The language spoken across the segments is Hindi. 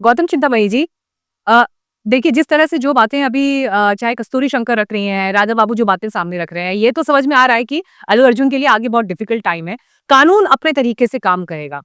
गौतम चिंतामणि जी, अ, देखिए जिस तरह से जो बातें अभी चाहे कस्तूरी शंकर रख रही हैं, राजा बाबू जो बातें सामने रख रहे हैं, ये तो समझ में आ रहा है कि अल्लू अर्जुन के लिए आगे बहुत डिफिकल्ट टाइम है। कानून अपने तरीके से काम करेगा।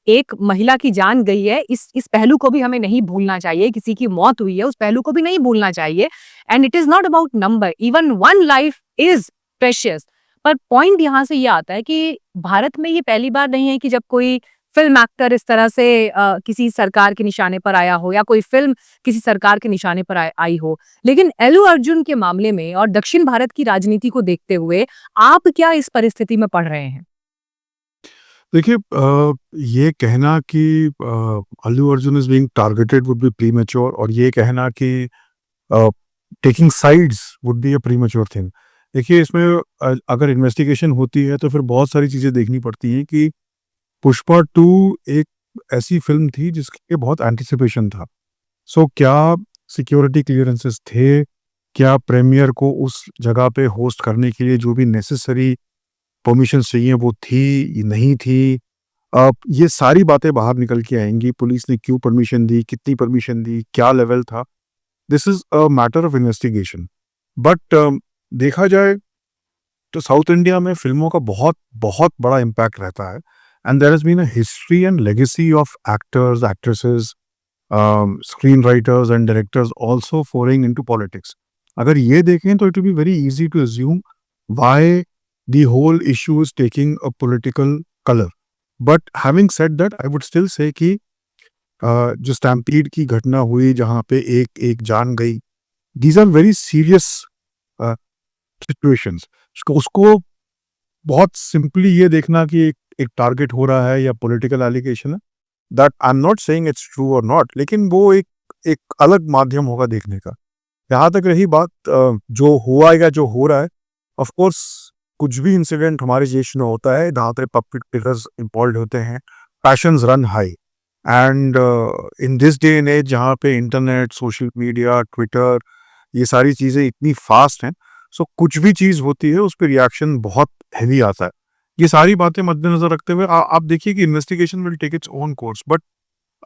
एक महिला की जान गई है, इस पहलू को भी हमें नहीं भूलना चाहिए, किसी की मौत हुई है, उस पहलू को भी नहीं भूलना चाहिए। And it is not about number, even one life is precious. पर पॉइंट यहाँ से ये आता है कि भारत में ये पहली बार नहीं है कि जब कोई फ़िल्म एक्टर इस तरह से किसी सरकार के निशाने पर आया हो या कोई फ़िल्म किसी सरकार के निशाने पर आई हो। लेकिन अल्लू अर्जुन के मामले में और दक्षिण भारत की राजनीति को देखते हुए, आप क्या इस परिस्थिति में पड़ रहे हैं? देखिए ये कहना कि Allu Arjun is being targeted would be premature और ये कहना कि uh, taking sides would be a premature thing. देखिए इसमें अगर इन्वेस्टिगेशन होती है तो फिर बहुत सारी चीज़ें देखनी पड़ती हैं कि पुष्पा 2 एक ऐसी फ़िल्म थी जिसके बहुत एंटिसिपेशन था। सो क्या सिक्योरिटी क्लियरेंसेस थे? क्या प्रीमियर को उस जगह पे होस्ट करने के लिए जो भी नेसेसरी परमिशंस चाहिए वो थी, नहीं थी? ये सारी बातें बाहर निकल के आएँगी, पुलिस ने क्यों परमिशन दी, कितनी परमिशन दी, क्या लेवल था? This is a matter of investigation. But देखा जाए तो साउथ इंडिया में फ़िल्मों का बहुत, बहुत बड़ा इम्पैक्ट रहता है and there has been a history and legacy of actors, actresses, screen writers and directors also foraying into politics. अगर ये देखें तो it will be very easy to assume why the whole issue is taking a political colour. But having said that I would still say कि जो स्टैम्पीड की घटना हुई जहाँ पे एक एक जान गई, these are very serious situations. उसको उसको बहुत सिंपली ये देखना कि एक एक टारगेट हो रहा है या पॉलिटिकल एलिगेशन है, that I am not saying it's true और नॉट, लेकिन वो एक एक अलग माध्यम होगा देखने का। जहाँ तक रही बात जो हुआ या जो हो रहा है, ऑफ कोर्स कुछ भी इंसिडेंट हमारे देश में होता है जहाँ पे पब्लिक फिगर्स इन्वॉल्व होते हैं, passions run high and in this day and age जहाँ पे इंटरनेट, सोशल मीडिया, ट्विटर, ये सारी चीज़ें इतनी फास्ट हैं, सो कुछ भी चीज़ होती है उस पे रिएक्शन बहुत हेवी आता है। ये सारी बातें मद्देनज़र रखते हुए आप देखिए कि investigation will take its own course, but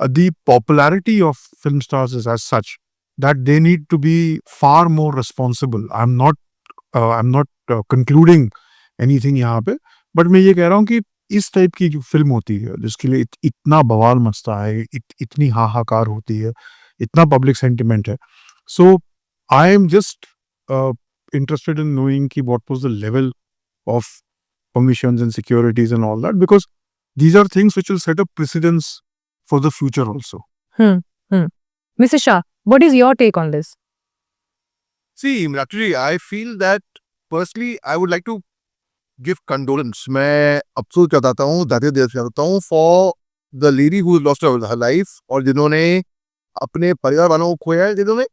the popularity of film stars is as such that they need to be far more responsible. I'm not concluding anything यहाँ पे, but मैं ये कह रहा हूँ कि इस टाइप की जो फिल्म होती है जिसके लिए इतना बवाल मचता है, इतनी हाहाकार होती है, इतना पब्लिक सेंटिमेंट है, so I am just interested in knowing कि what was the level of permissions and securities and all that, because these are things which will set a precedence for the future also. Hmm. Hmm. Mrs. Shah, what is your take on this? See, actually, I feel that personally, I would like to give condolence. मैं अफसोस जताता हूँ, दादे दिल से जताता हूँ for the lady who lost her life और जिन्होंने अपने परिवार वालों को खोया है, जिन्होंने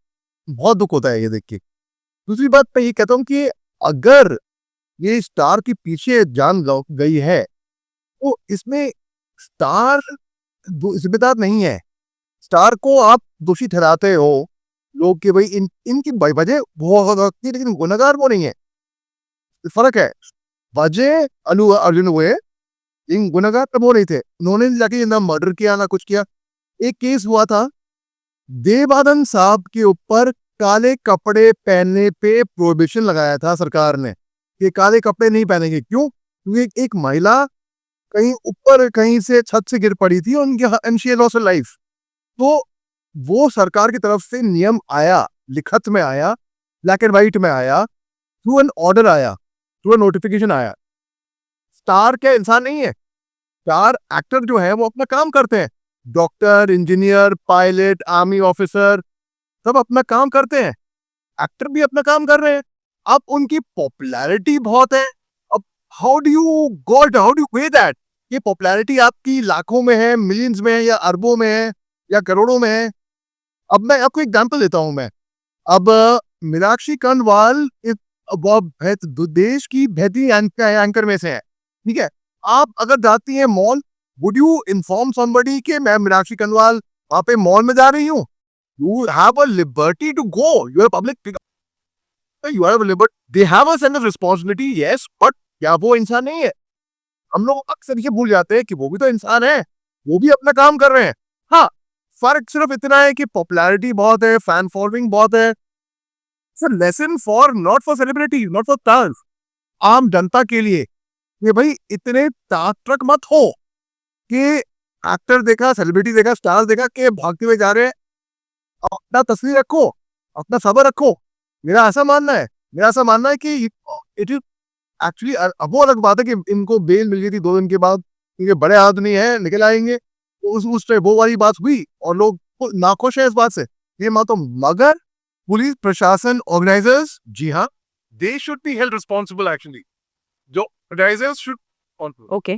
बहुत दुख होता है ये देख के। दूसरी बात मैं ये कहता हूँ कि अगर ये स्टार के पीछे जान गई है, तो इसमें स्टार जिम्मेदार नहीं है। स्टार को आप दोषी ठहराते हो लोग कि भाई इनकी वजह वो होती है, लेकिन गुनहगार वो नहीं है। फर्क है। वजह अल्लू अर्जुन हुए, इन गुनहगार तो वो नहीं थे। उन्होंने जाके ना मर्डर किया ना कुछ किया। एक केस हुआ था, देवानंद साहब के ऊपर काले कपड़े पहनने पे प्रोहिबिशन लगाया था सरकार ने कि काले कपड़े नहीं पहनेंगे। क्यों? क्योंकि एक महिला कहीं ऊपर कहीं से छत से गिर पड़ी थी और उनकी लॉस लाइफ। तो वो सरकार की तरफ से नियम आया, लिखत में आया, ब्लैक एंड व्हाइट में आया, थ्रू एन ऑर्डर आया, थ्रू नोटिफिकेशन आया। स्टार क्या इंसान नहीं है? स्टार एक्टर जो है वो अपना काम करते हैं। Doctor, engineer, pilot, army officer सब अपना काम करते हैं। एक्टर भी अपना काम कर रहे हैं। अब उनकी पॉपुलैरिटी बहुत है। अब how do you way that? ये पॉपुलैरिटी आपकी लाखों में है, मिलियंस में है या अरबों में है या करोड़ों में है। अब मैं आपको एग्जांपल देता हूं मैं। अब मीनाक्षी कनवाल देश की बेहतरीन एंकर में से है, ठीक है? आप अगर जाती हैं mall, would you inform somebody कि मैं मीनाक्षी कनवाल वहां पे मॉल में जा रही हूँ? You have a liberty to go, you are public figure, you have a liberty, they have a sense of responsibility, yes, but क्या वो इंसान नहीं है? हम लोग अक्सर ये भूल जाते हैं कि वो भी तो इंसान है, वो भी अपना काम कर रहे हैं। हाँ, फर्क सिर्फ इतना है कि पॉपुलैरिटी बहुत है, फैन फॉलोइंग बहुत है। It's a lesson for not for celebrity, not for stars, आम जनता के लिए कि भाई इतने तात्रक मत हो कि एक्टर देखा, सेलिब्रिटी देखा, स्टार देखा के भागते हुए जा रहे हैं। अपना तस्वीर रखो, अपना सब्र रखो। मेरा ऐसा मानना है, कि इट इज एक्चुअली, अब वो अलग बात है कि इनको बेल मिल गई थी 2 दिन के बाद, क्योंकि बड़े आदमी हैं, निकल आएंगे। उस टाइम वो वाली बात हुई और लोग नाखुश है इस बात से, ये मानो। मगर पुलिस प्रशासन, ऑर्गेनाइजर्स, जी हाँ, they should be held responsible actually. जो ऑर्गेनाइजर्स शुड ओके